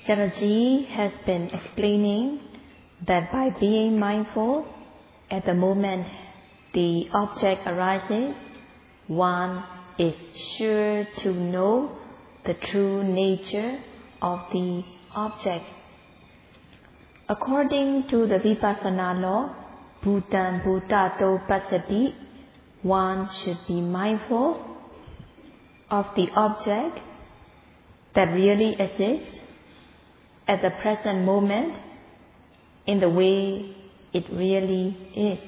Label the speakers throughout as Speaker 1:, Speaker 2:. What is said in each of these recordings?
Speaker 1: Sayadaw has been explaining that by being mindful at the moment the object arises, one is sure to know the true nature of the object. According to the Vipassana law, Bhutan Bhutato Passati, one should be mindful of the object that really exists at the present moment in the way it really is.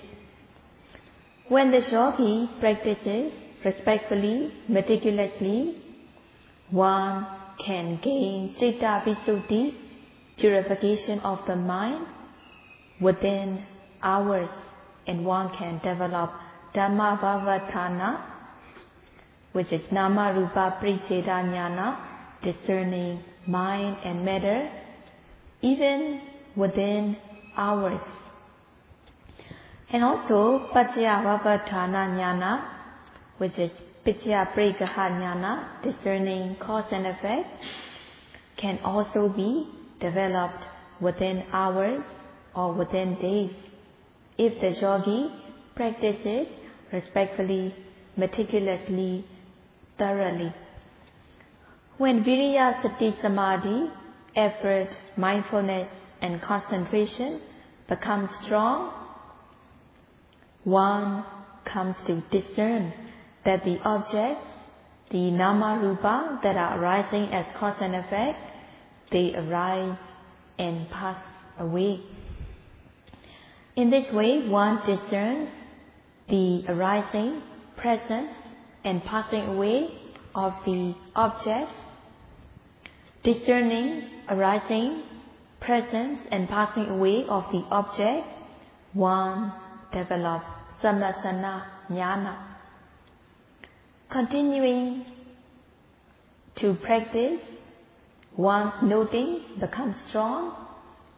Speaker 1: When the yogi practices respectfully, meticulously, one can gain citta visuddhi, purification of the mind, within hours, and one can develop Dhamma Vavatthana, which is Nama Rupa Paricheda Jnana, discerning mind and matter, even within hours. And also Paccaya Vavatthana Jnana, which is Paccaya Parikaha Jnana, discerning cause and effect, can also be developed within hours or within days if the yogi practices respectfully, meticulously, thoroughly. When Viriya, Sati, Samadhi, effort, mindfulness and concentration become strong, one comes to discern that the objects, the nama rupa that are arising as cause and effect, they arise and pass away. In this way, one discerns the arising, presence and passing away of the objects. Discerning arising, presence and passing away of the object, one develops samasana jnana. Continuing to practice, one's noting becomes strong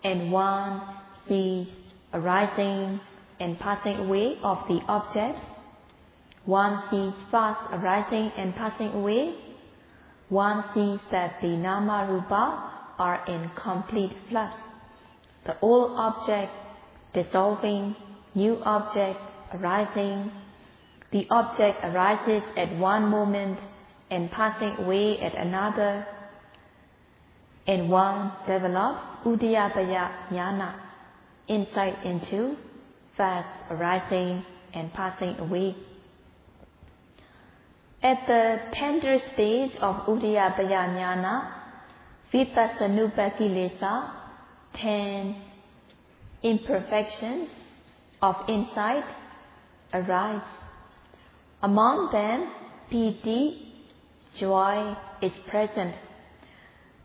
Speaker 1: and one sees arising and passing away of the objects. One sees fast arising and passing away. One sees that the nama rupa are in complete flux. The old object dissolving, new object arising. The object arises at one moment and passing away at another. And one develops udiyapaya jnana, insight into fast arising and passing away. At the tender stage of udiyapaya jnana, vipassanupakilesa, 10 imperfections of insight arise. Among them, piti, joy, is present.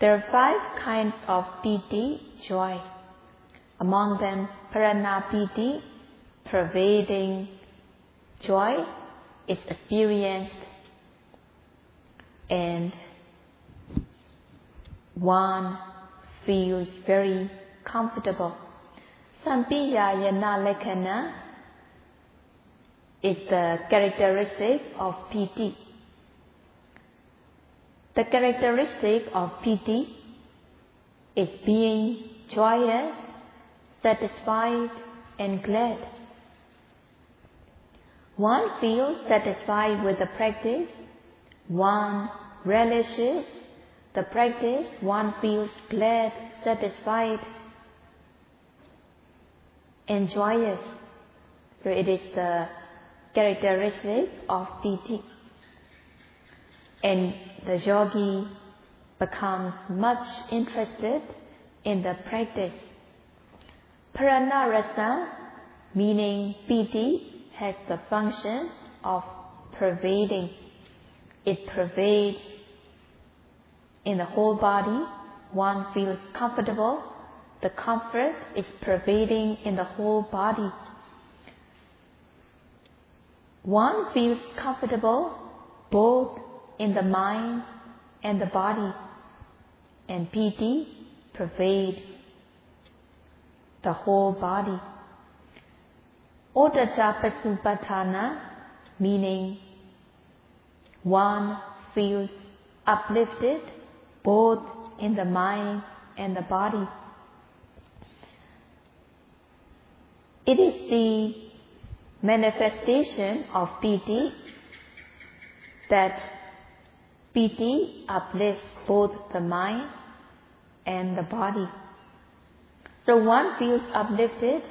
Speaker 1: There are 5 kinds of piti, joy. Among them, paranapiti, pervading joy, is experienced and one feels very comfortable. Sampiyayana lekhana is the characteristic of piti. The characteristic of piti is being joyous, satisfied and glad. One feels satisfied with the practice, one relishes the practice, one feels glad, satisfied and joyous. So it is the characteristic of piti. And the yogi becomes much interested in the practice. Paranarasa, meaning piti, has the function of pervading. It pervades in the whole body. One feels comfortable. The comfort is pervading in the whole body. One feels comfortable both in the mind and the body, and piti pervades the whole body. Odaca pasupatthana, meaning one feels uplifted both in the mind and the body. It is the manifestation of piti that piti uplifts both the mind and the body. So one feels uplifted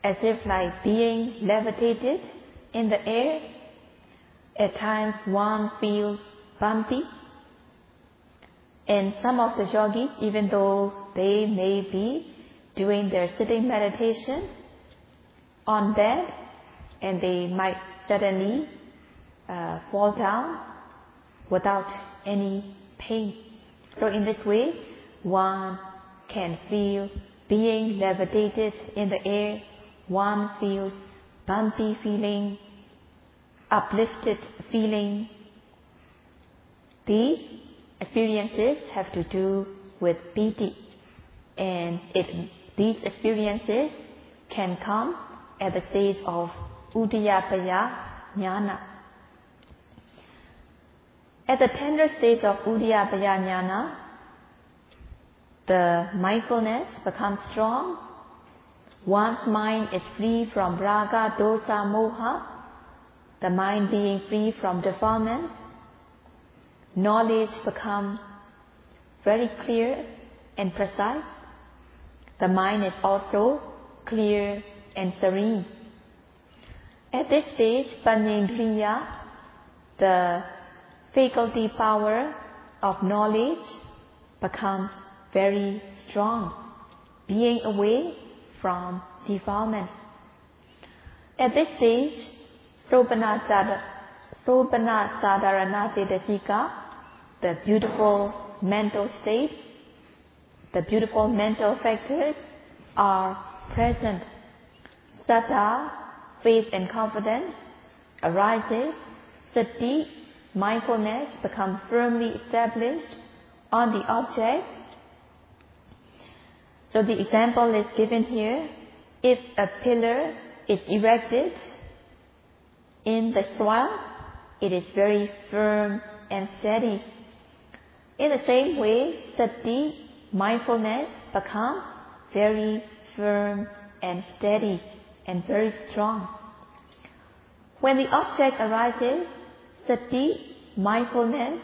Speaker 1: as if like being levitated in the air. At times one feels bumpy. And some of the yogis, even though they may be doing their sitting meditation on bed, and they might suddenly fall down without any pain. So in this way, one can feel being levitated in the air. One feels bumpy feeling, uplifted feeling. These experiences have to do with piti, and these experiences can come at the stage of uddiyapaya jnana. At the tender stage of uddiyapaya jnana, the mindfulness becomes strong. One's mind is free from raga, dosa, moha, the mind being free from defilements. Knowledge becomes very clear and precise. The mind is also clear and serene. At this stage, paññendriya, the faculty power of knowledge, becomes very strong, being away from defilements. At this stage, sobhana sadharana cetasika, the beautiful mental states, the beautiful mental factors are present. Saddha, faith and confidence, arises. Sati, mindfulness, becomes firmly established on the object. So the example is given here. If a pillar is erected in the soil, it is very firm and steady. In the same way, sati, mindfulness, becomes very firm and steady and very strong. When the object arises, sati, mindfulness,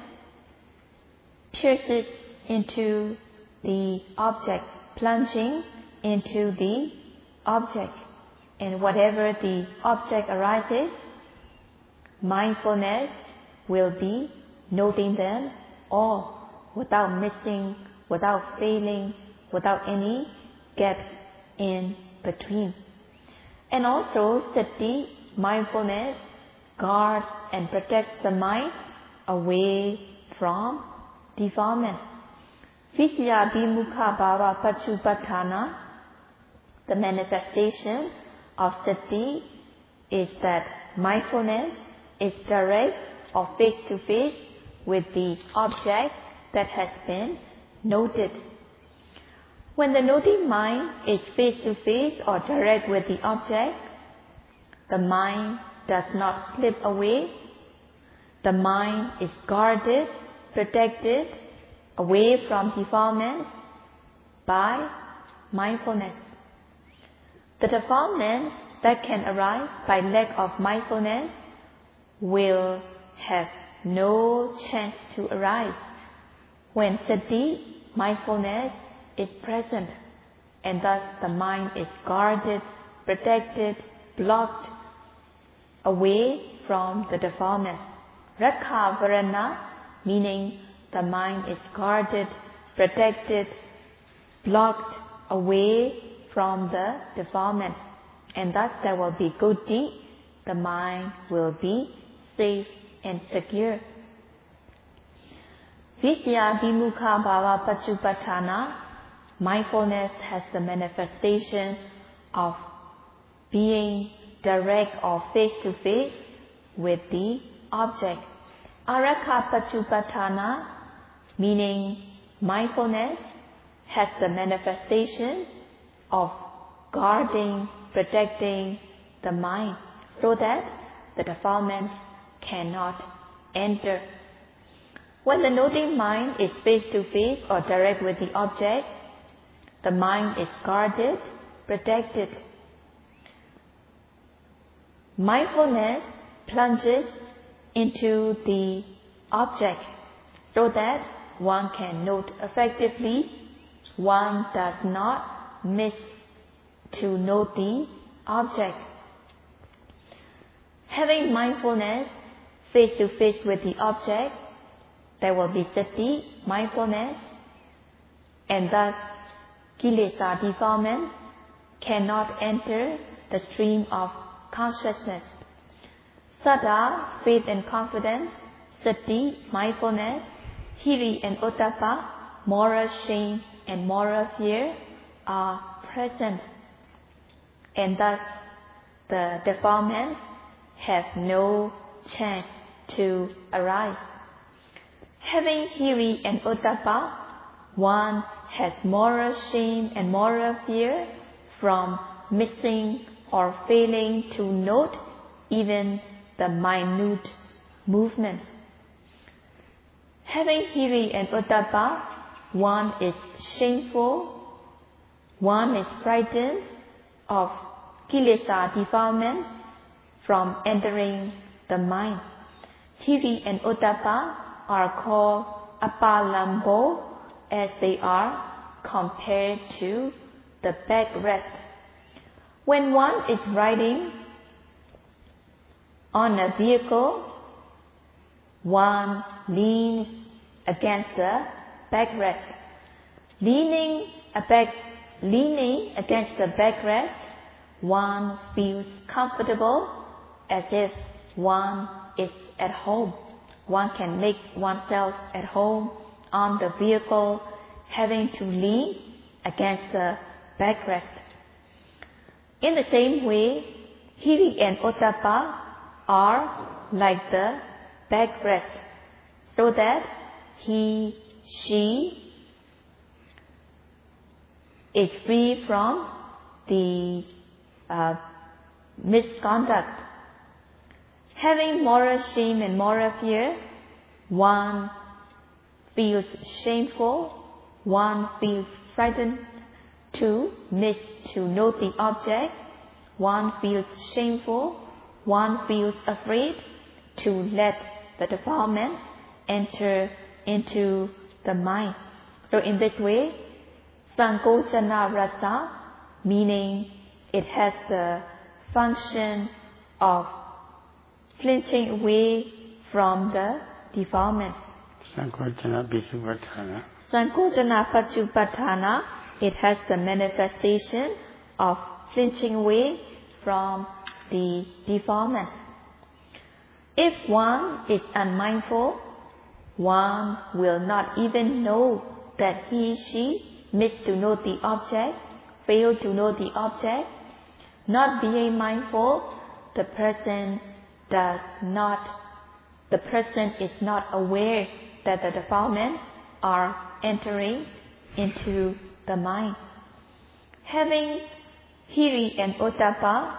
Speaker 1: pierces into the object, plunging into the object. And whatever the object arises, mindfulness will be noting them all without missing, without failing, without any gap in between. And also, sati, mindfulness, guards and protects the mind away from defilement. Visya vimukha bhava paccupatthana, the manifestation of sati is that mindfulness is direct or face to face with the object that has been noted. When the noting mind is face to face or direct with the object, the mind does not slip away. The mind is guarded, protected, away from defilements by mindfulness. The defilements that can arise by lack of mindfulness will have no chance to arise when sati, mindfulness, is present, and thus the mind is guarded, protected, blocked, away from the defilements. Rakha varana, meaning the mind is guarded, protected, blocked, away from the defilements, and thus there will be good deed. The mind will be safe and secure. Visya vimukha bhava paccupatthana, mindfulness has the manifestation of being direct or face to face with the object. Arakha paccupatthana, meaning mindfulness has the manifestation of guarding, protecting the mind so that the defilements cannot enter. When the noting mind is face to face or direct with the object, the mind is guarded, protected. Mindfulness plunges into the object so that one can note effectively. One does not miss to note the object. Having mindfulness face to face with the object, there will be sati, mindfulness, and thus kilesa, defilement, cannot enter the stream of consciousness. Saddha, faith and confidence, sati, mindfulness, hiri and ottappa, moral shame and moral fear are present, and thus the defilements have no chance to arise. Having hiri and ottappa, one has moral shame and moral fear from missing or failing to note even the minute movements. Having hiri and ottappa, one is shameful, one is frightened of kilesa, defilements, from entering the mind. Hiri and ottappa are called apalambo, as they are compared to the backrest. When one is riding on a vehicle, one leans against the backrest. Leaning against the backrest, one feels comfortable, as if one is at home. One can make oneself at home on the vehicle, having to lean against the backrest. In the same way, hiri and ottappa are like the backrest, so that he, she is free from the misconduct. Having moral shame and moral fear, one feels shameful, one feels frightened to miss to note the object, one feels shameful, one feels afraid to let the defilements enter into the mind. So in this way, sankochana rasa, meaning it has the function of flinching away from the defilement.
Speaker 2: Sankochana Pisupattana.
Speaker 1: Sankochana Pachupattana, it has the manifestation of flinching away from the defilements. If one is unmindful, one will not even know that he, she missed to note the object, failed to note the object. Not being mindful, the person is not aware that the defilements are entering into the mind. Having hiri and ottappa,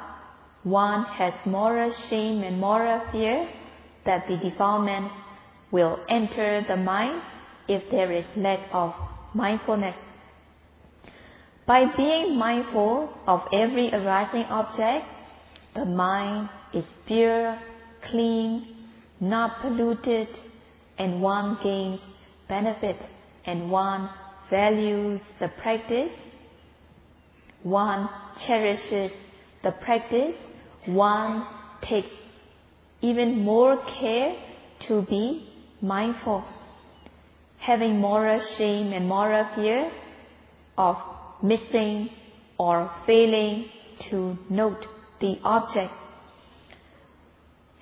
Speaker 1: one has moral shame and moral fear that the defilements will enter the mind if there is lack of mindfulness. By being mindful of every arising object, the mind is pure, clean, not polluted, and one gains benefit, and one values the practice, one cherishes the practice, one takes even more care to be mindful. Having moral shame and moral fear of missing or failing to note the object.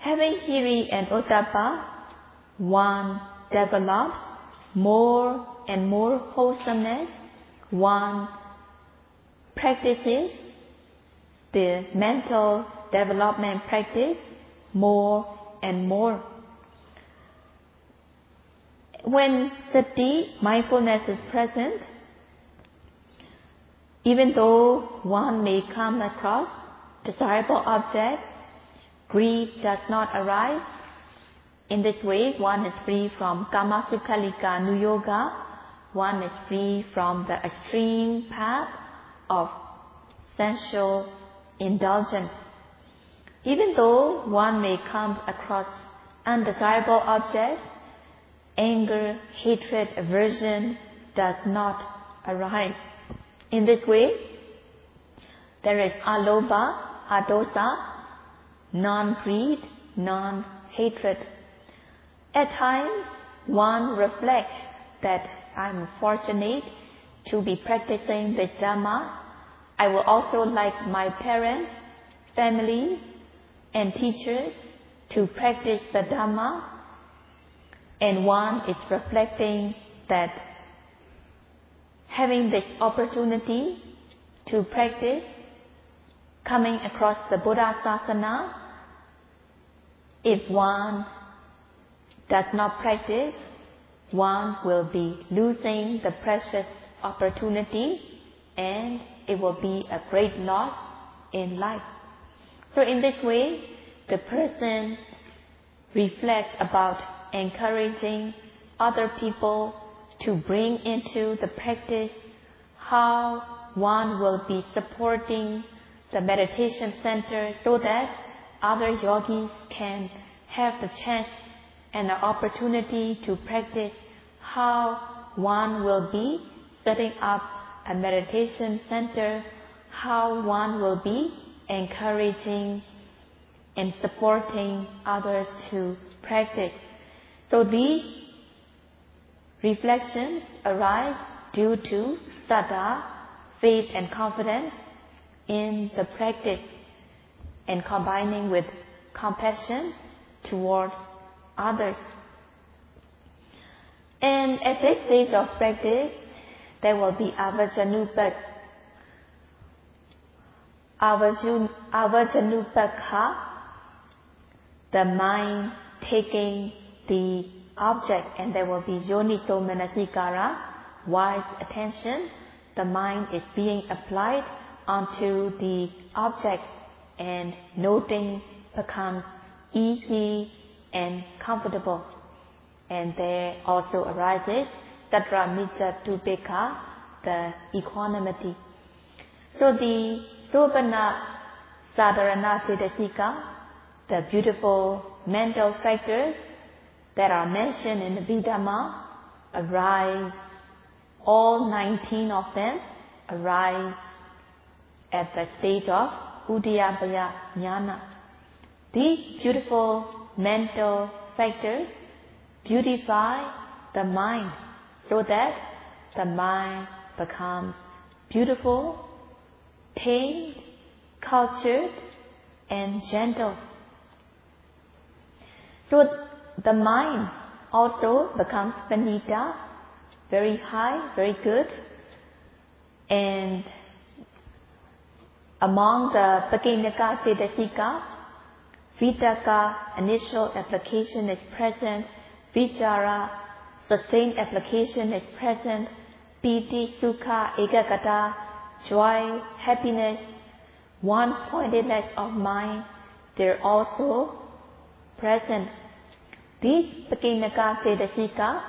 Speaker 1: Having hiri and ottappa, one develops more and more wholesomeness, one practices the mental development practice more and more. When sati, mindfulness, is present, even though one may come across desirable objects, greed does not arise. In this way, one is free from Kamasukhalika Nuyoga, one is free from the extreme path of sensual indulgence. Even though one may come across undesirable objects, anger, hatred, aversion does not arise. In this way, there is alobha, adosa, non-greed, non-hatred. At times, one reflects that I'm fortunate to be practicing this Dhamma. I would also like my parents, family, and teachers to practice the Dhamma. And one is reflecting that having this opportunity to practice, coming across the Buddha Sasana, if one does not practice, one will be losing the precious opportunity and it will be a great loss in life. So in this way, the person reflects about encouraging other people to bring into the practice how one will be supporting the meditation center so that other yogis can have the chance and the opportunity to practice, how one will be setting up a meditation center, how one will be encouraging and supporting others to practice. So these reflections arise due to saddha, faith and confidence in the practice, and combining with compassion towards others. And at this stage of practice, there will be avajjanupakha, the mind taking the object, and there will be yoniso manasikara, wise attention. The mind is being applied onto the object and noting becomes easy and comfortable. And there also arises tatra tupeka, the equanimity. So the sobhana sadharana cetasika, the beautiful mental factors that are mentioned in the Dhamma, arise, all 19 of them arise at the stage of Uddiyabhaya Jnana. These beautiful mental factors beautify the mind so that the mind becomes beautiful, tamed, cultured, and gentle. So the mind also becomes panita, very high, very good. And among the Pakinaka Cetasika, Vitaka, initial application is present. Vichara, sustained application is present. Piti, Sukha, Ekagata, joy, happiness, one-pointedness of mind, they're also present. These Pakinaka Cetasika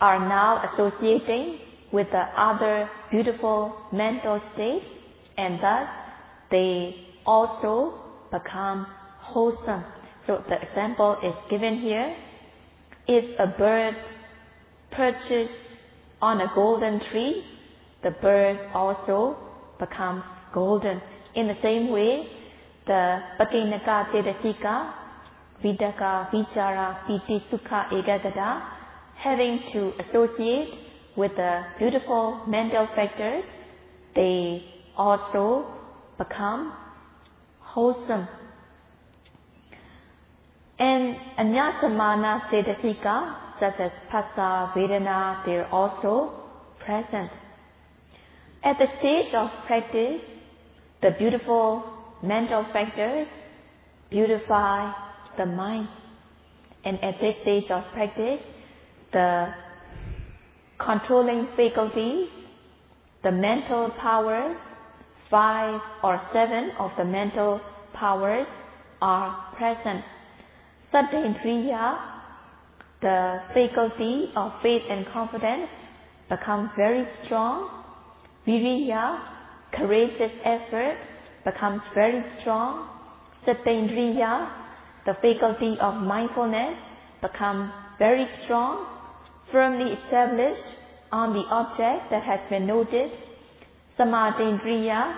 Speaker 1: are now associating with the other beautiful mental states, and thus they also become wholesome. So the example is given here. If a bird perches on a golden tree, the bird also becomes golden. In the same way, the Pakinaka Cetasika, Vidaka, Vichara, Piti, Sukha, Ekagata, having to associate with the beautiful mental factors, they also become wholesome. And Anyasamana Cetasika, such as Phassa, Vedana, they are also present. At the stage of practice, the beautiful mental factors beautify the mind. And at this stage of practice, the controlling faculties, the mental powers, 5 or 7 of the mental powers are present. Saddhendriya, the faculty of faith and confidence, become very strong. Viriya, courageous effort, becomes very strong. Sattendriya, the faculty of mindfulness, becomes very strong, firmly established on the object that has been noted. Samadhendriya,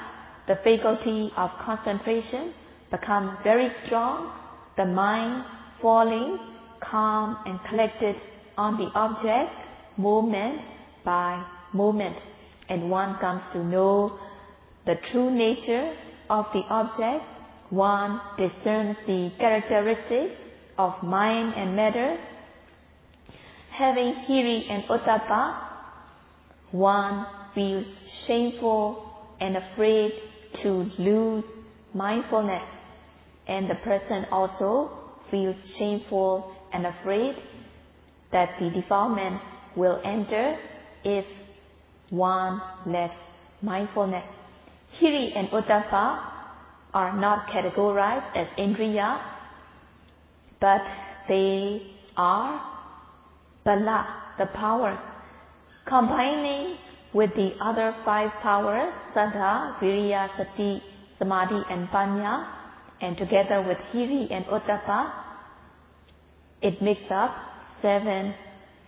Speaker 1: the faculty of concentration, becomes very strong, the mind falling calm and collected on the object, moment by moment, and one comes to know the true nature of the object. One discerns the characteristics of mind and matter. Having hiri and ottappa, one feels shameful and afraid to lose mindfulness, and the person also feels shameful and afraid that the defilement will enter if one lacks mindfulness. Hiri and ottappa are not categorized as indriya, but they are bala, the power, combining with the other 5 powers, saddha, viriya, sati, samadhi and panya, and together with hiri and ottappa, it makes up 7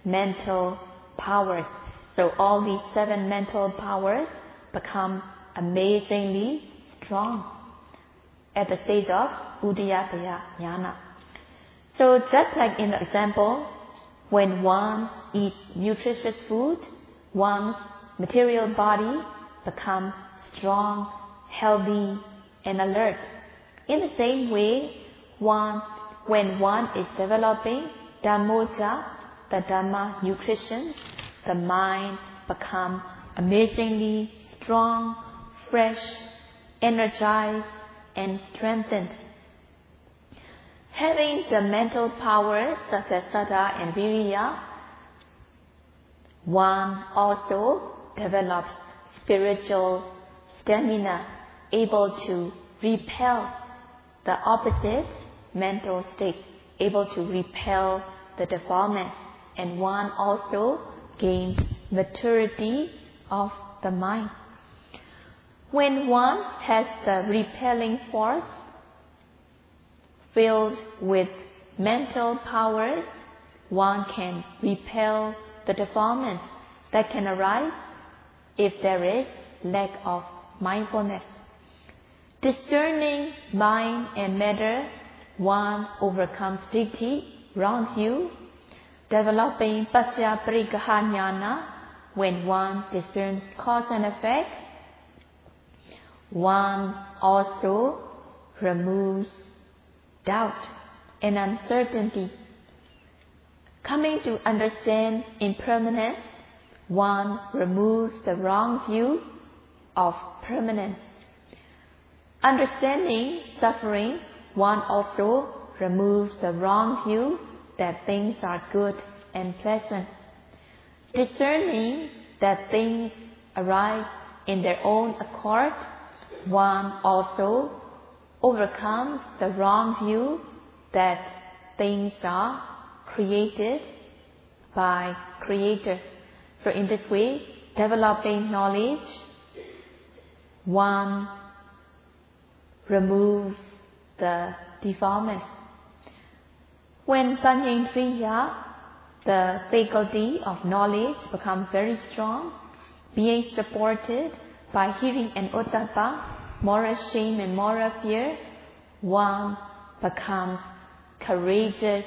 Speaker 1: mental powers. So all these 7 mental powers become amazingly strong at the stage of udiyapaya jnana. So just like in the example, when one eats nutritious food, one's material body becomes strong, healthy, and alert. In the same way, when one is developing Dhammoja, the Dhamma nutrition, the mind becomes amazingly strong, fresh, energized, and strengthened. Having the mental powers such as saddha and viriya, one also develops spiritual stamina, able to repel the opposite mental states, able to repel the defilement, and one also gains maturity of the mind. When one has the repelling force filled with mental powers, one can repel the defilements that can arise if there is lack of mindfulness. Discerning mind and matter, one overcomes ditthi, wrong view, developing pasya parikaha jnana. When one discerns cause and effect, one also removes doubt and uncertainty. Coming to understand impermanence, one removes the wrong view of permanence. Understanding suffering, one also removes the wrong view that things are good and pleasant. Discerning that things arise in their own accord, one also overcomes the wrong view that things are created by Creator. So in this way, developing knowledge, one removes the defilement. When Paṇḍitā, the faculty of knowledge, becomes very strong, being supported by hiri and ottappa, moral shame and moral fear, one becomes courageous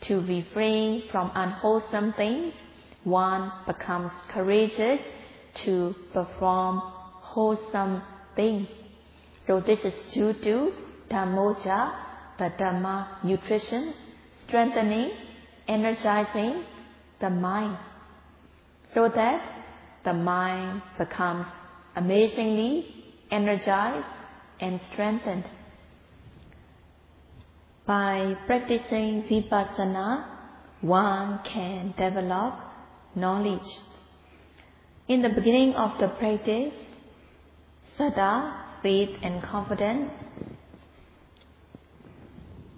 Speaker 1: to refrain from unwholesome things. One becomes courageous to perform wholesome things. So this is due to Dhammoja, the Dhamma nutrition, strengthening, energizing the mind, so that the mind becomes amazingly energized and strengthened. By practicing Vipassana, one can develop knowledge. In the beginning of the practice, saddha, faith and confidence,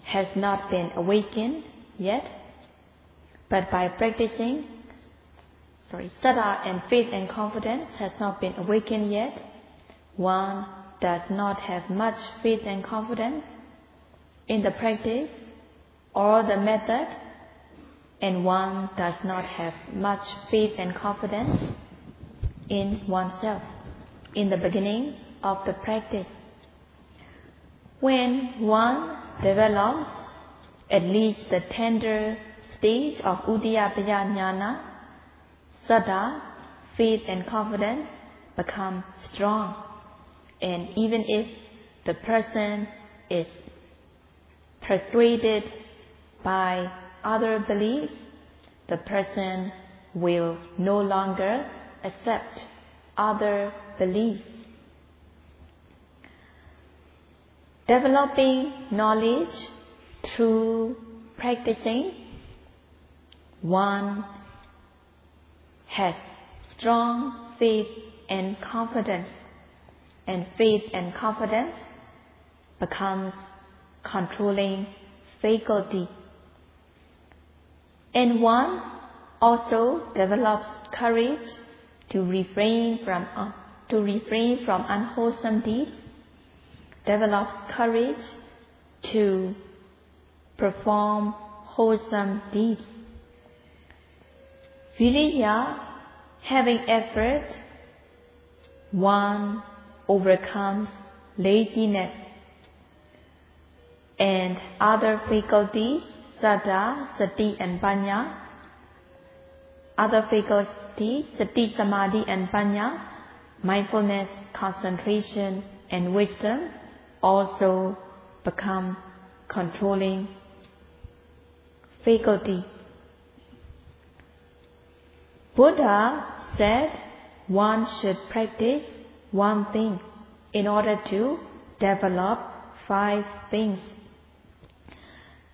Speaker 1: has not been awakened yet, but by practicing, saddha and faith and confidence has not been awakened yet, one does not have much faith and confidence in the practice or the method, and one does not have much faith and confidence in oneself in the beginning of the practice. When one develops at least the tender stage of Udiyataya Jnana, saddha, faith and confidence become strong, and even if the person is persuaded by other beliefs, the person will no longer accept other beliefs. Developing knowledge through practicing, one has strong faith and confidence, and faith and confidence becomes controlling faculty. And one also develops courage to refrain from unwholesome deeds, develops courage to perform wholesome deeds. Viriya, having effort, one overcomes laziness, and other faculties, saddha, sati and panya, other faculties, sati, samadhi and panya, mindfulness, concentration and wisdom also become controlling faculty. Buddha said one should practice one thing in order to develop 5 things.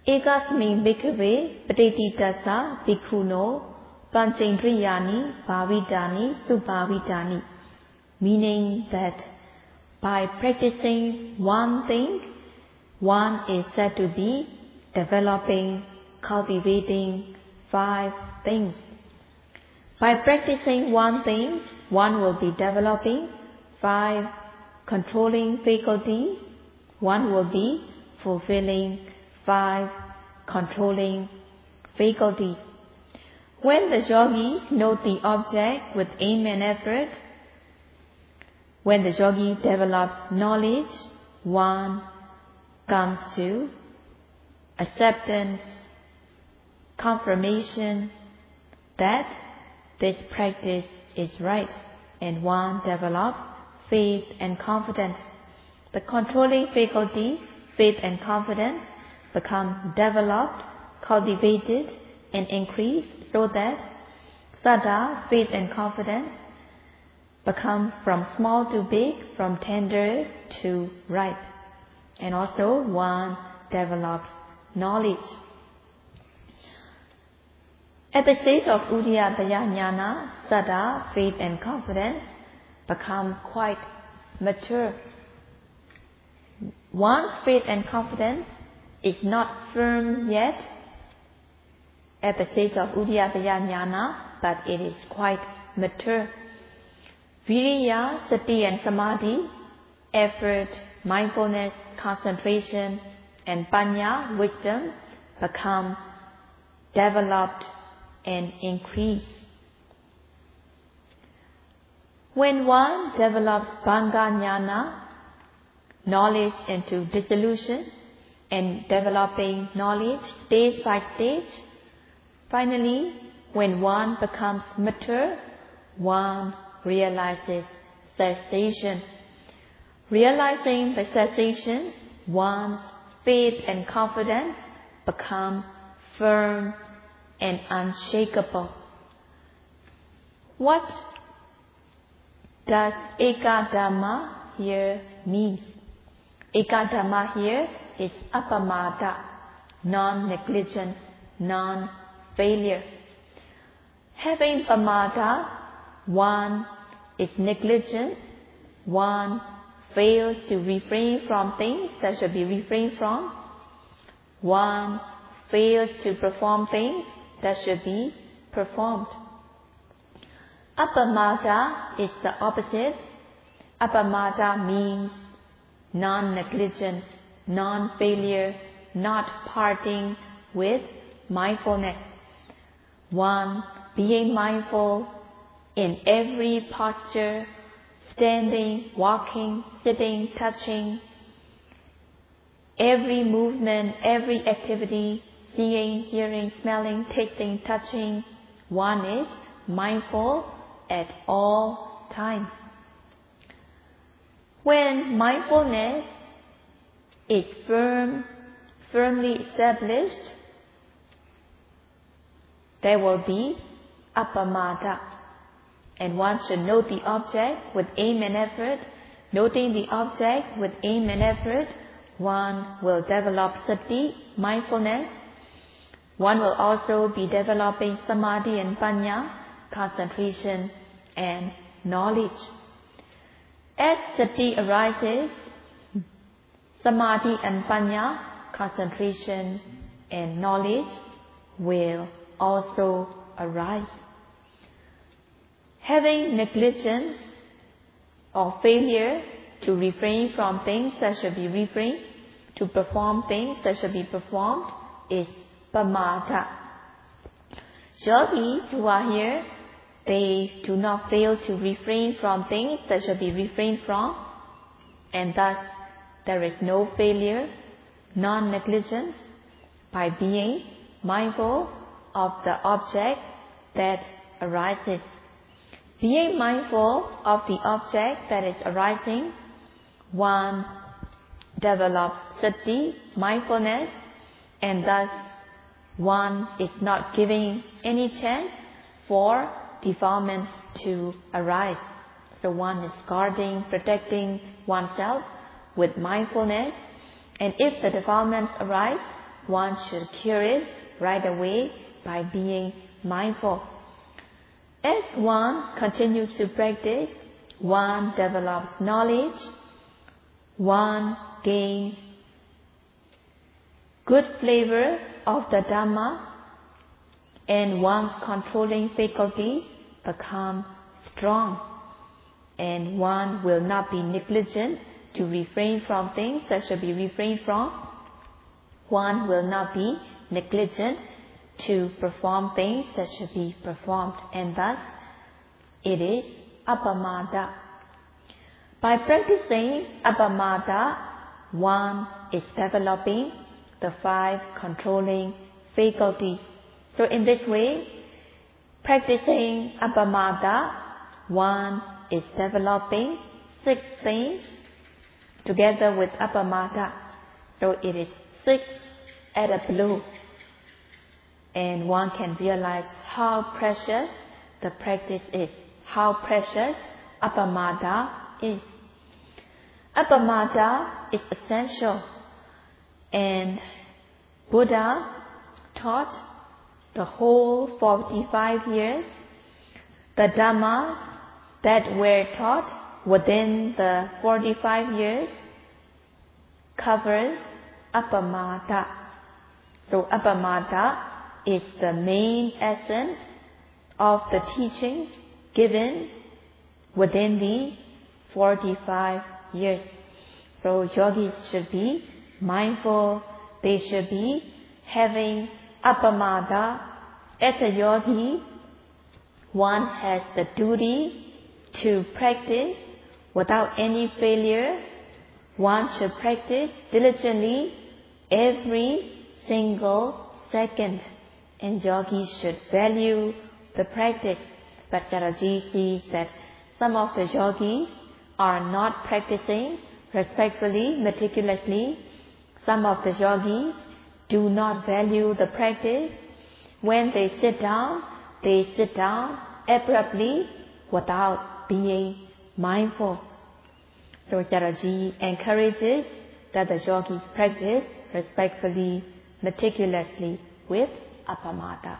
Speaker 1: Ekasmi bhikkhave patititassa bhikkhuno pancendriyani bhavidani subhavidani, meaning that by practicing one thing, one is said to be developing, cultivating 5 things. By practicing one thing, one will be developing 5 controlling faculties, one will be fulfilling 5 controlling faculties. When the yogis note the object with aim and effort, when the yogi develops knowledge, one comes to acceptance, confirmation that this practice is right, and one develops faith and confidence. The controlling faculty, faith and confidence, become developed, cultivated and increased so that saddha, faith and confidence become from small to big, from tender to ripe. And also one develops knowledge. At the stage of Udiyataya Jnana, saddha, faith and confidence become quite mature. One's faith and confidence is not firm yet at the stage of Udiyataya Jnana, but it is quite mature. Viriya, sati and samadhi, effort, mindfulness, concentration and panya, wisdom, become developed and increase. When one develops Bhanga Jnana, knowledge into dissolution, and developing knowledge stage by stage, finally, when one becomes mature, one realizes cessation. Realizing the cessation, one's faith and confidence become firm and unshakable. What does Eka Dhamma here mean? Eka Dhamma here is apamada, non-negligence, non-failure. Having pamada, one is negligent, one fails to refrain from things that should be refrained from. one fails to perform things that should be performed. Appamada is the opposite. Appamada means non-negligence, non-failure, not parting with mindfulness. One being mindful in every posture, standing, walking, sitting, touching, every movement, every activity, seeing, hearing, smelling, tasting, touching. One is mindful at all times. When mindfulness is firmly established, there will be appamada. And one should note the object with aim and effort. Noting the object with aim and effort, one will develop sati, mindfulness. One will also be developing samadhi and panya, concentration and knowledge. As sati arises, samadhi and panya, concentration and knowledge will also arise. Having negligence or failure to refrain from things that should be refrained, to perform things that should be performed, is pamada. Yogis who are here, they do not fail to refrain from things that should be refrained from, and thus there is no failure, non-negligence, by being mindful of the object that arises. Being mindful of the object that is arising, one develops sati, mindfulness, and thus one is not giving any chance for defilements to arise. So one is guarding, protecting oneself with mindfulness, and if the defilements arise, one should cure it right away by being mindful. As one continues to practice, one develops knowledge, one gains good flavor of the Dhamma, and one's controlling faculties become strong, and one will not be negligent to refrain from things that should be refrained from. One will not be negligent to perform things that should be performed, and thus it is appamada. By practicing appamada, one is developing the 5 controlling faculties. So in this way, practicing appamada, one is developing 6 things together with appamada. So it is 6 at a blow. And one can realize how precious the practice is, how precious appamada is. Appamada is essential, and Buddha taught the whole 45 years. The Dhammas that were taught within the 45 years covers appamada. So appamada is the main essence of the teachings given within these 45 years. So yogis should be mindful, they should be having appamada. As a yogi, one has the duty to practice without any failure. One should practice diligently every single second, and yogis should value the practice. But Jaraji sees that some of the yogis are not practicing respectfully, meticulously. Some of the yogis do not value the practice. When they sit down abruptly without being mindful. So Jaraji encourages that the yogis practice respectfully, meticulously with appamada.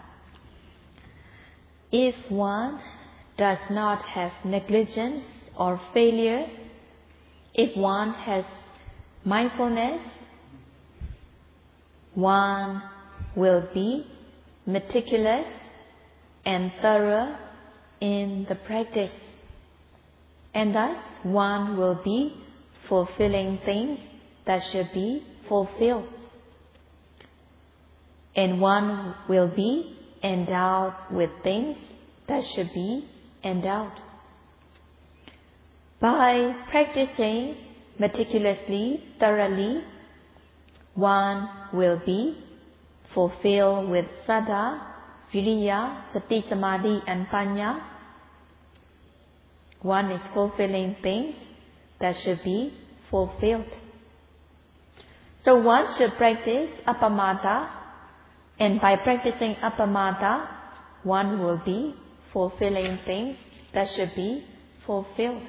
Speaker 1: If one does not have negligence or failure, if one has mindfulness, one will be meticulous and thorough in the practice, and thus one will be fulfilling things that should be fulfilled, and one will be endowed with things that should be endowed. By practicing meticulously, thoroughly, one will be fulfilled with saddha, viriya, sati, samadhi, and panya. One is fulfilling things that should be fulfilled. So one should practice appamada, and by practicing appamada, one will be fulfilling things that should be fulfilled.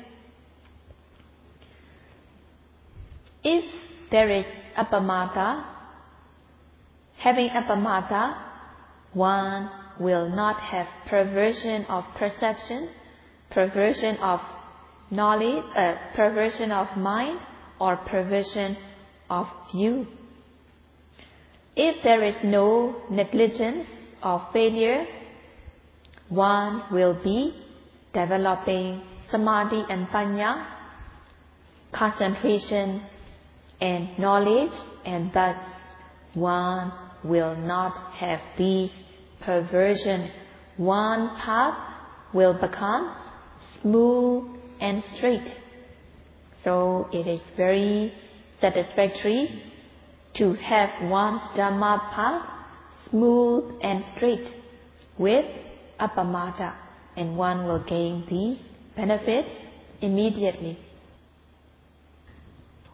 Speaker 1: If there is appamada, having appamada, one will not have perversion of perception, perversion of knowledge, perversion of mind, or perversion of view. If there is no negligence or failure, one will be developing samadhi and panya, concentration and knowledge, and thus one will not have these perversions. One path will become smooth and straight. So it is very satisfactory to have one's Dhamma path smooth and straight with appamada, and one will gain these benefits immediately.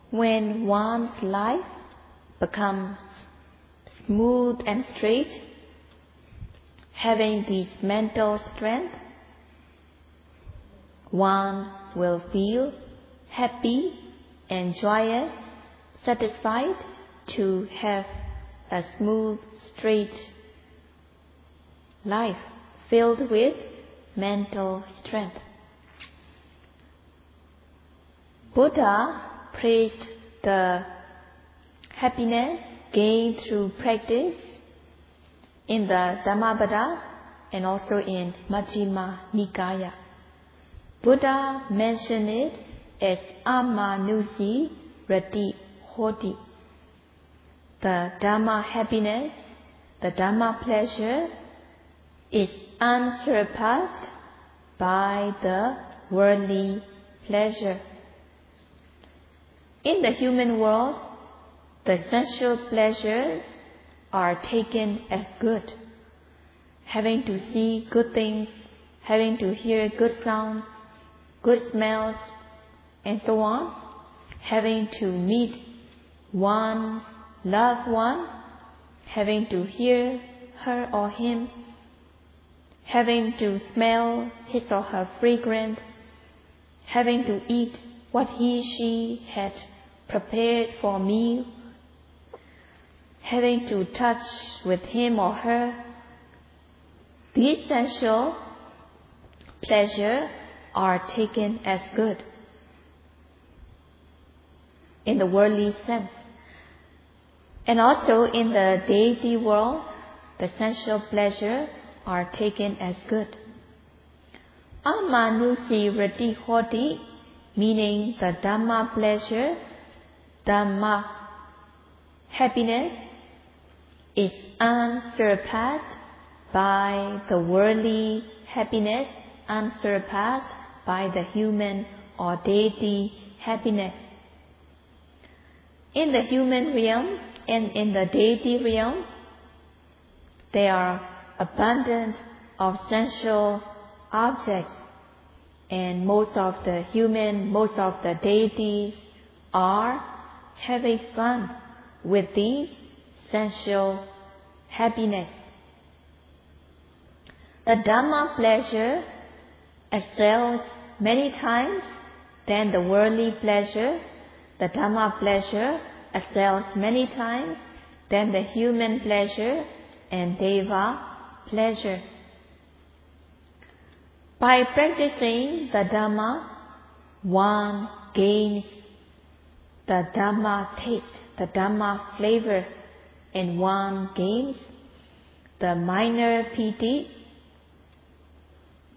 Speaker 1: When one's life becomes smooth and straight, having this mental strength, one will feel happy and joyous, satisfied to have a smooth, straight life filled with mental strength. Buddha praised the happiness gained through practice in the Dhammapada and also in Majjhima Nikaya. Buddha mentioned it as Amanusi Rati Hoti. The Dhamma happiness, the Dhamma pleasure is unsurpassed by the worldly pleasure. In the human world, the sensual pleasures are taken as good. Having to see good things, having to hear good sounds, good smells, and so on. Having to meet one's loved one, having to hear her or him, having to smell his or her fragrance, having to eat what he, she had prepared for a meal, having to touch with him or her. These sensual pleasures are taken as good in the worldly sense. And also in the deity world, the sensual pleasures are taken as good. Amanusi Rati Hoti, meaning the Dhamma pleasure, Dhamma happiness, is unsurpassed by the worldly happiness, unsurpassed by the human or deity happiness. In the human realm and in the deity realm, there are abundant of sensual objects, and most of the human, most of the deities are having fun with these sensual happiness. The Dhamma pleasure excels many times than the worldly pleasure. The Dhamma pleasure excels many times than the human pleasure and Deva pleasure. By practicing the Dhamma, one gains the Dhamma taste, the Dhamma flavor, and one gains the minor piti,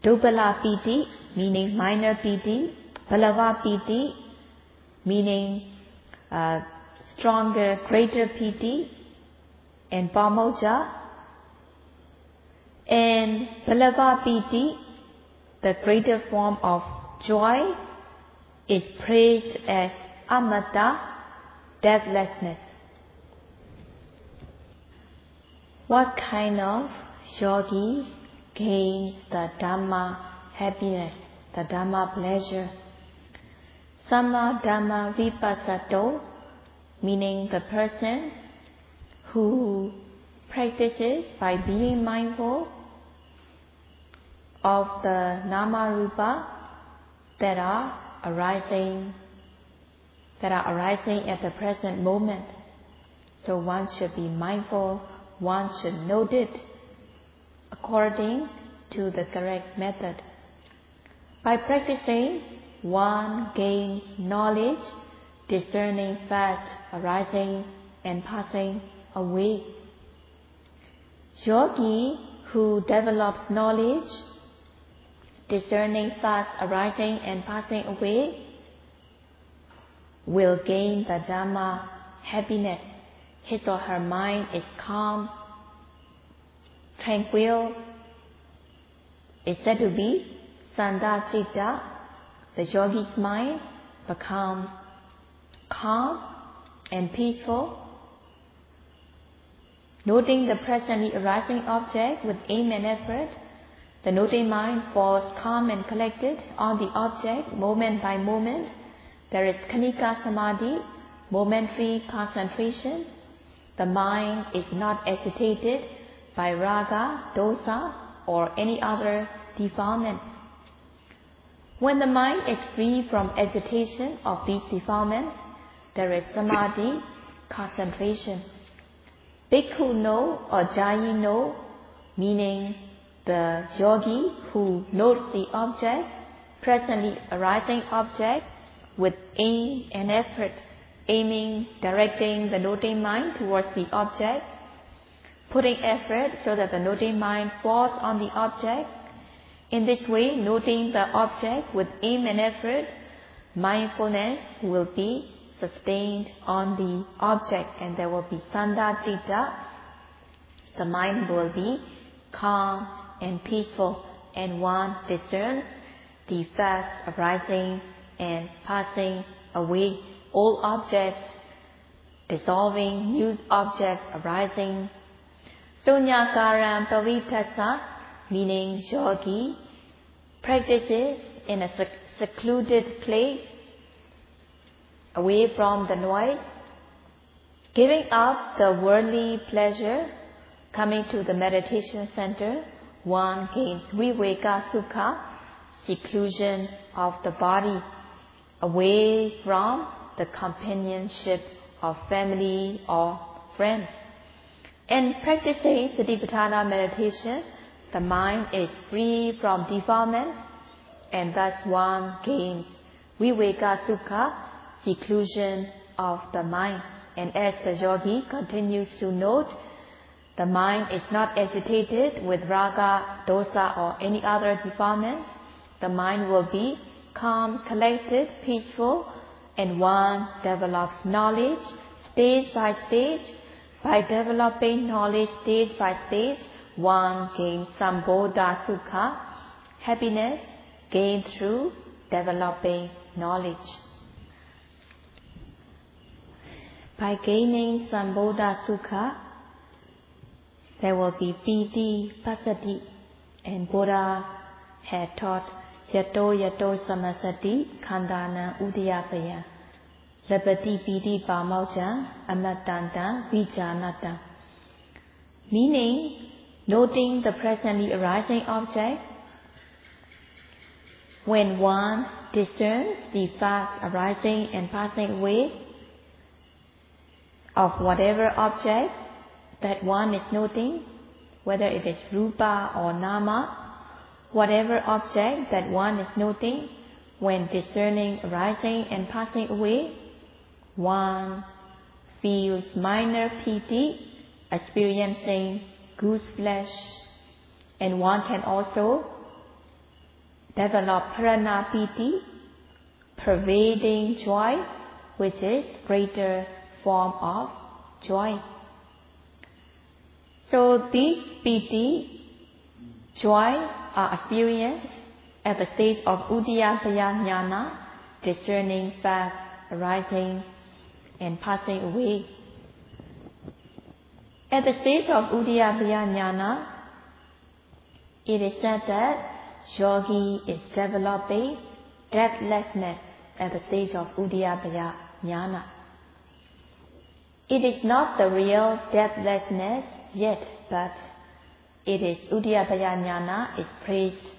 Speaker 1: Dubala piti, meaning minor piti, Balava piti, meaning stronger, greater piti, and Pamoja. And Balava piti, the greater form of joy, is praised as Amata, deathlessness. What kind of yogi gains the Dhamma happiness, the Dhamma pleasure? Sama Dhamma Vipassato, meaning the person who practices by being mindful of the Nama Rupa that are arising at the present moment. So one should be mindful, one should note it according to the correct method. By practicing, one gains knowledge, discerning fast arising and passing away. Yogi who develops knowledge, discerning fast arising and passing away, will gain the Dhamma happiness. His or her mind is calm, tranquil. It's said to be Sandha-citta. The yogi's mind becomes calm and peaceful. Noting the presently arising object with aim and effort, the noting mind falls calm and collected on the object moment by moment. There is Khanika Samadhi, momentary concentration. The mind is not agitated by raga, dosa, or any other defilement. When the mind is free from agitation of these defilements, there is samadhi, concentration. Bhikkhu no or Jayi no, meaning the yogi who notes the object, presently arising object, with aim and effort, aiming, directing the noting mind towards the object, putting effort so that the noting mind falls on the object. In this way, noting the object with aim and effort, mindfulness will be sustained on the object, and there will be Sandha-citta. The mind will be calm and peaceful, and one discerns the fast arising and passing away, old objects dissolving, new objects arising. Sunyakaram pavitassa, meaning yogi practices in a secluded place, away from the noise, giving up the worldly pleasure. Coming to the meditation center, one gains viveka sukha, seclusion of the body, away from the companionship of family or friends. In practicing Satipatthana meditation, the mind is free from defilements, and thus one gains viveka sukha, seclusion of the mind. And as the yogi continues to note, the mind is not agitated with raga, dosa, or any other defilements. The mind will be calm, collected, peaceful, and one develops knowledge stage by stage. By developing knowledge stage by stage, one gains Sambodha Sukha, happiness gained through developing knowledge. By gaining Sambodha Sukha, there will be Piti, Pasati, and Buddha had taught Yato Yato Samasati, Khandana Udiyapaya, Labati Piti Pamauja, Amatanta, Vijanata. Meaning, noting the presently arising object, when one discerns the fast arising and passing away of whatever object that one is noting, whether it is rupa or nama, whatever object that one is noting, when discerning arising and passing away, one feels minor piti, experiencing goose flesh, and one can also develop prana piti, pervading joy, which is greater form of joy. So these piti, joy, are experienced at the stage of Uddiyabhaya Jnana, discerning fast, arising and passing away. At the stage of Uddiyabhaya Jnana, it is said that yogi is developing deathlessness at the stage of Uddiyabhaya Jnana. It is not the real deathlessness yet, but it is Uddiyabhaya Jnana is praised,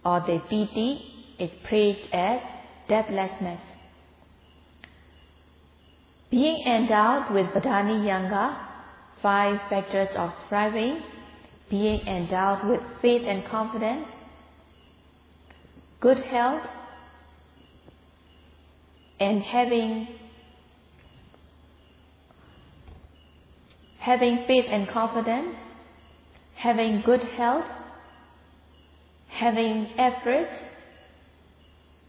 Speaker 1: or the piti is praised as deathlessness. Being endowed with Padani Yanga, 5 factors of striving, being endowed with faith and confidence, good health, and having faith and confidence, having good health, having effort,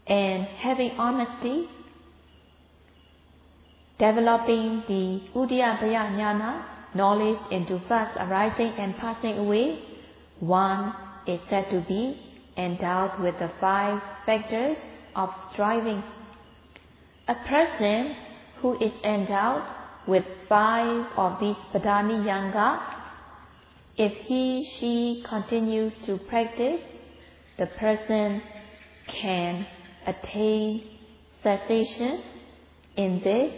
Speaker 1: and having honesty, developing the Uddiyabhaya Jnana, knowledge into fast arising and passing away, one is said to be endowed with the 5 factors of striving. A person who is endowed with 5 of these Padani Yanga, if she continues to practice, the person can attain cessation in this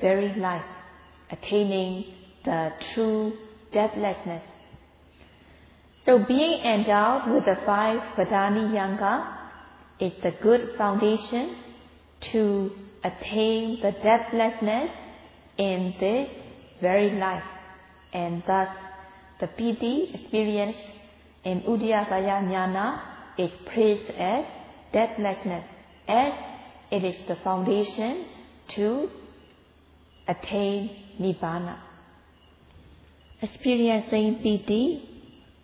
Speaker 1: very life, attaining the true deathlessness. So being endowed with the 5 Padani Yanga is the good foundation to attain the deathlessness in this very life, and thus the piti experienced in Uddiyabhaya Jnana is praised as deathlessness, as it is the foundation to attain Nibbana. Experiencing piti,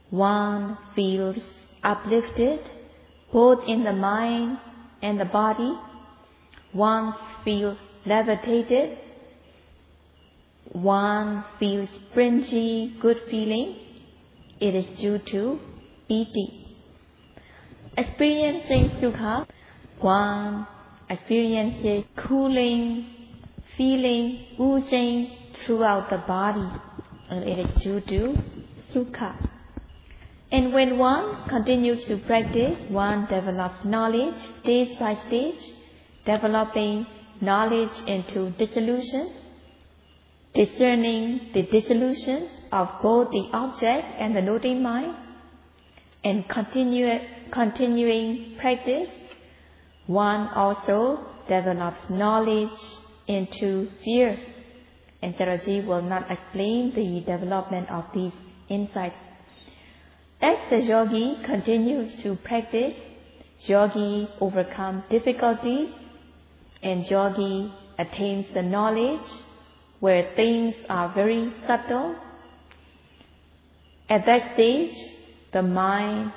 Speaker 1: one feels uplifted both in the mind and the body. One feels levitated. One feels springy, good feeling. It is due to piti. Experiencing sukha, one experiences cooling, feeling, oozing throughout the body, and it is due to sukha. And when one continues to practice, one develops knowledge stage by stage, developing knowledge into dissolution, discerning the dissolution of both the object and the noting mind, and continuing practice, one also develops knowledge into fear. And Sayadaw will not explain the development of these insights. As the yogi continues to practice, yogi overcomes difficulties, and yogi attains the knowledge where things are very subtle. At that stage, the mind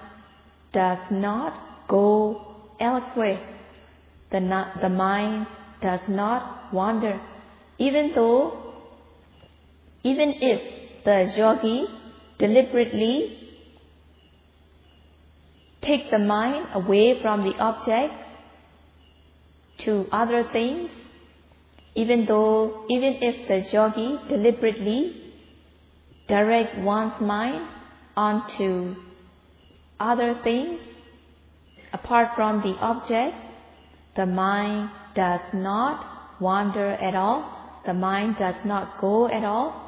Speaker 1: does not go elsewhere. The mind does not wander, even if the yogi deliberately takes the mind away from the object to other things, even if the yogi deliberately directs one's mind onto other things apart from the object, the mind does not wander at all, the mind does not go at all,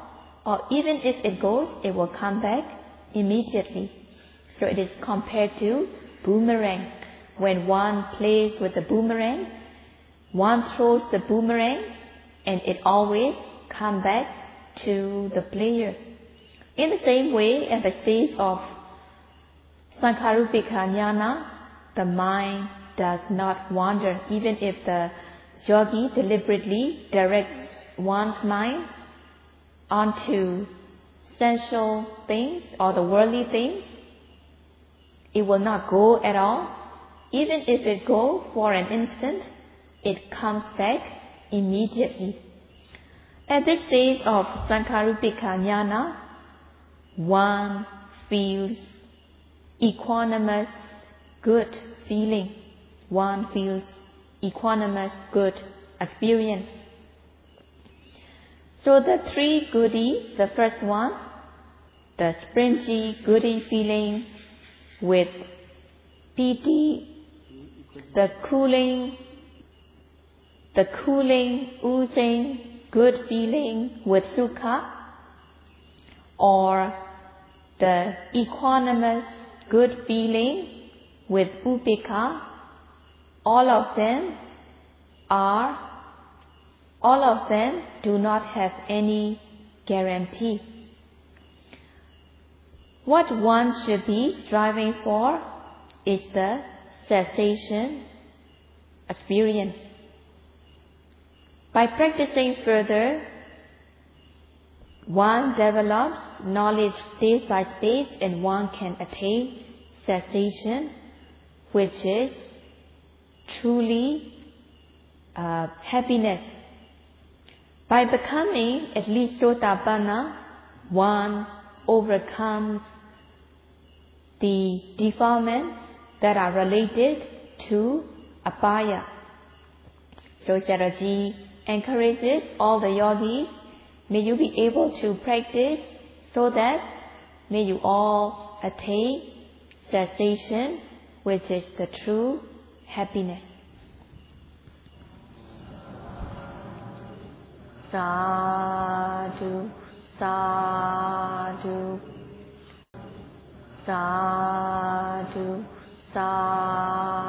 Speaker 1: or even if it goes, it will come back immediately. So it is compared to boomerang. When one plays with the boomerang, one throws the boomerang and it always comes back to the player. In the same way, at the stage of Sankharupika Jnana, the mind does not wander, even if the yogi deliberately directs one's mind onto sensual things or the worldly things, it will not go at all. Even if it goes for an instant, it comes back immediately. At this stage of Sankharupika Jnana, one feels equanimous, good feeling. One feels equanimous, good experience. So the three goodies, the first one, the springy, goody feeling with piti, the cooling, oozing, good feeling with sukha, or the equanimous, good feeling with upekkha, all of them do not have any guarantee. What one should be striving for is the cessation experience. By practicing further, one develops knowledge stage by stage and one can attain cessation, which is truly happiness. By becoming at least Sotapanna, one overcomes the defilements that are related to apaya. So Sayadaw encourages all the yogis, may you be able to practice so that may you all attain cessation, which is the true happiness. Sadhu, sadhu, sadhu, sadhu.